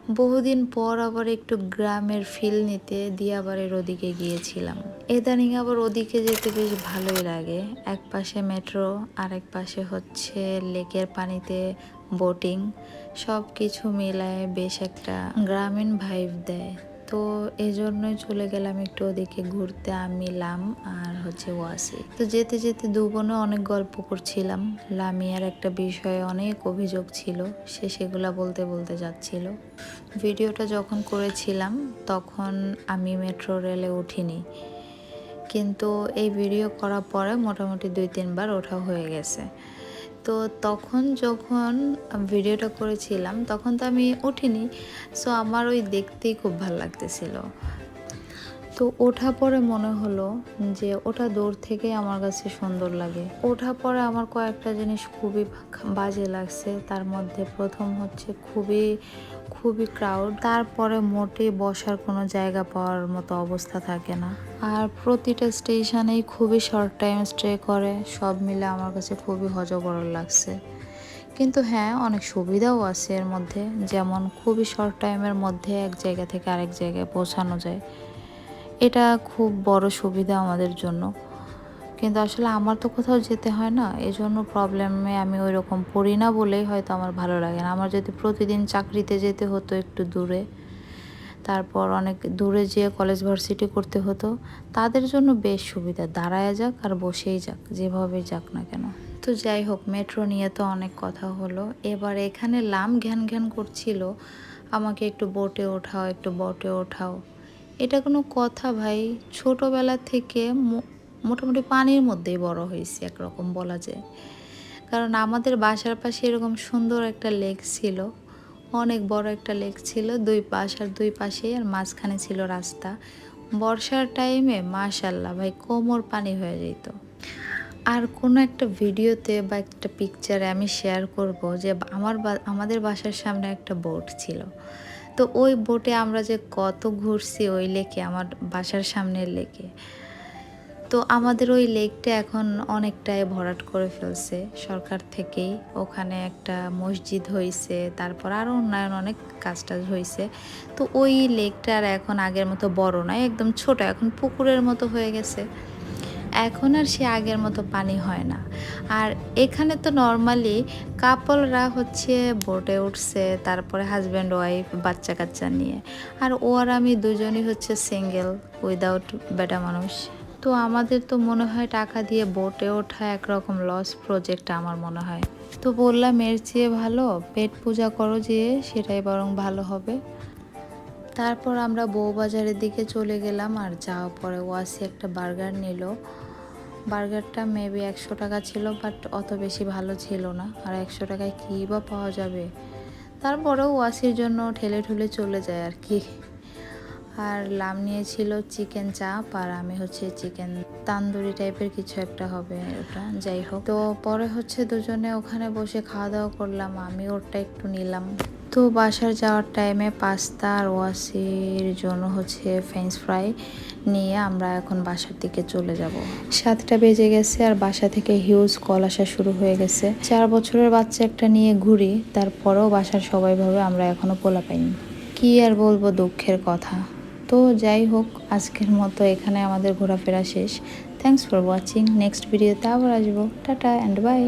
বহুদিন পর আবার একটু গ্রামের ফিল নিতে দিয়াবাড়ির ওদিকে গিয়েছিলাম। ইদানিং আবার ওদিকে যেতে বেশ ভালোই লাগে। এক পাশে মেট্রো, আরেক পাশে হচ্ছে লেকের পানিতে বোটিং, সব কিছু মিলায় বেশ একটা গ্রামীণ ভাইব দেয়। তো এই জন্যই চলে গেলাম একটু ওদিকে ঘুরতে, আমি লাম আর হচ্ছে ওয়াসি। তো যেতে যেতে দু বোনে অনেক গল্প করছিলাম। লামিয়ার একটা বিষয়ে অনেক অভিযোগ ছিল, সে সেগুলা বলতে বলতে যাচ্ছিল। ভিডিওটা যখন করেছিলাম তখন আমি মেট্রো রেলে উঠিনি, কিন্তু এই ভিডিও করার পরে মোটামুটি 2-3 বার ওঠা হয়ে গেছে। তো তখন যখন ভিডিওটা করেছিলাম তখন তো আমি উঠিনি, সো আমার ওই দেখতেই খুব ভালো লাগতেছিল। তো ওঠা পরে মনে হলো যে ওটা দূর থেকে আমার কাছে সুন্দর লাগে। ওঠা পরে আমার কয়েকটা জিনিস খুবই বাজে লাগছে। তার মধ্যে প্রথম হচ্ছে খুবই খুবই ক্রাউড, তারপরে মোটেই বসার কোনো জায়গা পাওয়ার মতো অবস্থা থাকে না, আর প্রতিটা স্টেশনেই খুবই শর্ট টাইম স্টে করে। সব মিলে আমার কাছে খুবই হজবরল লাগছে। কিন্তু হ্যাঁ, অনেক সুবিধাও আছে এর মধ্যে, যেমন খুবই শর্ট টাইমের মধ্যে এক জায়গা থেকে আরেক জায়গায় পৌঁছানো যায়। এটা খুব বড় সুবিধা আমাদের জন্য। কিন্তু আসলে আমার তো কোথাও যেতে হয় না, এজন্য প্রবলেমে আমি ওই রকম পড়ি না বলেই হয়তো আমার ভালো লাগে না। আমার যদি প্রতিদিন চাকরিতে যেতে হতো একটু দূরে, তারপর অনেক দূরে যেয়ে কলেজ ভার্সিটি করতে হতো, তাদের জন্য বেশ সুবিধা, দাঁড়ায় যাক আর বসেই যাক, যেভাবে যাক না কেন। তো যাই হোক, মেট্রো নিয়ে তো অনেক কথা হলো। এবার এখানে লাম ঘ্যান ঘ্যান করছিল, আমাকে একটু বোটে ওঠাও, একটু বোটে ওঠাও। এটা কোনো কথা ভাই? ছোটোবেলা থেকে মোটামুটি পানির মধ্যেই বড় হয়েছি একরকম বলা যায়। কারণ আমাদের বাসার পাশে এরকম সুন্দর একটা লেক ছিল, অনেক বড় একটা লেক ছিল, দুই পাশেই, আর মাঝখানে ছিল রাস্তা। বর্ষার টাইমে মাশাল্লাহ ভাই কোমর পানি হয়ে যেত। আর কোনো একটা ভিডিওতে বা একটা পিকচারে আমি শেয়ার করব যে আমাদের বাসার সামনে একটা বোট ছিল। তো ওই বোটে আমরা যে কত ঘুরছি ওই লেকে, আমার বাসার সামনের লেকে। তো আমাদের ওই লেকটা এখন অনেকটাই ভরাট করে ফেলছে সরকার থেকেই। ওখানে একটা মসজিদ হয়েছে, তারপর আরও উন্নয়ন অনেক কাজটাজ হয়েছে। তো ওই লেকটা আর এখন আগের মতো বড় নয়, একদম ছোট, এখন পুকুরের মতো হয়ে গেছে। এখন আর সে আগের মতো পানি হয় না। আর এখানে তো নর্মালি কাপলরা হচ্ছে বোটে উঠছে, তারপরে হাজব্যান্ড ওয়াইফ বাচ্চা কাচ্চা নিয়ে, আর ও আর আমি দুজনই হচ্ছে সিঙ্গেল উইদাউট বেটা মানুষ। তো আমাদের তো মনে হয় টাকা দিয়ে বোটে ওঠা একরকম লস প্রজেক্ট আমার মনে হয়। তো বললাম এর চেয়ে ভালো পেট পূজা করো, যেয়ে সেটাই বরং ভালো হবে। তারপর আমরা বউবাজারের দিকে চলে গেলাম, আর যাওয়ার পরে ওয়াসি একটা বার্গার নিল। বার্গারটা মেবি 100 টাকা ছিল, বাট অত বেশি ভালো ছিল না, আর 100 টাকায় কী বা পাওয়া যাবে। তারপরেও ওয়াসির জন্য ঠেলে ঠুলে চলে যায় আর কি। আর লাম নিয়েছিল চিকেন চাপ, আর আমি হচ্ছে চিকেন তান্দুরি টাইপের কিছু একটা হবে ওটা, যাই হোক। তো পরে হচ্ছে দুজনে ওখানে বসে খাওয়া দাওয়া করলাম, আমি ওরটা একটু নিলাম। তো বাসার যাওয়ার টাইমে পাস্তা আর ওয়াসির জন্য হচ্ছে ফ্রেঞ্চ ফ্রাই নিয়ে আমরা এখন বাসার দিকে চলে যাব। 7টা বেজে গেছে, আর বাসা থেকে হিউজ কল আসা শুরু হয়ে গেছে। 4 বছরের বাচ্চা একটা নিয়ে ঘুরি, তারপরেও বাসার সবাই ভাবে আমরা এখনো পোলা পাইনি। কি আর বলবো, দুঃখের কথা। তো যাই হোক, আজকের মতো এখানে আমাদের ঘোরাফেরা শেষ। Thanks for watching. নেক্সট ভিডিওতে আবার আসবো। Ta-ta and by.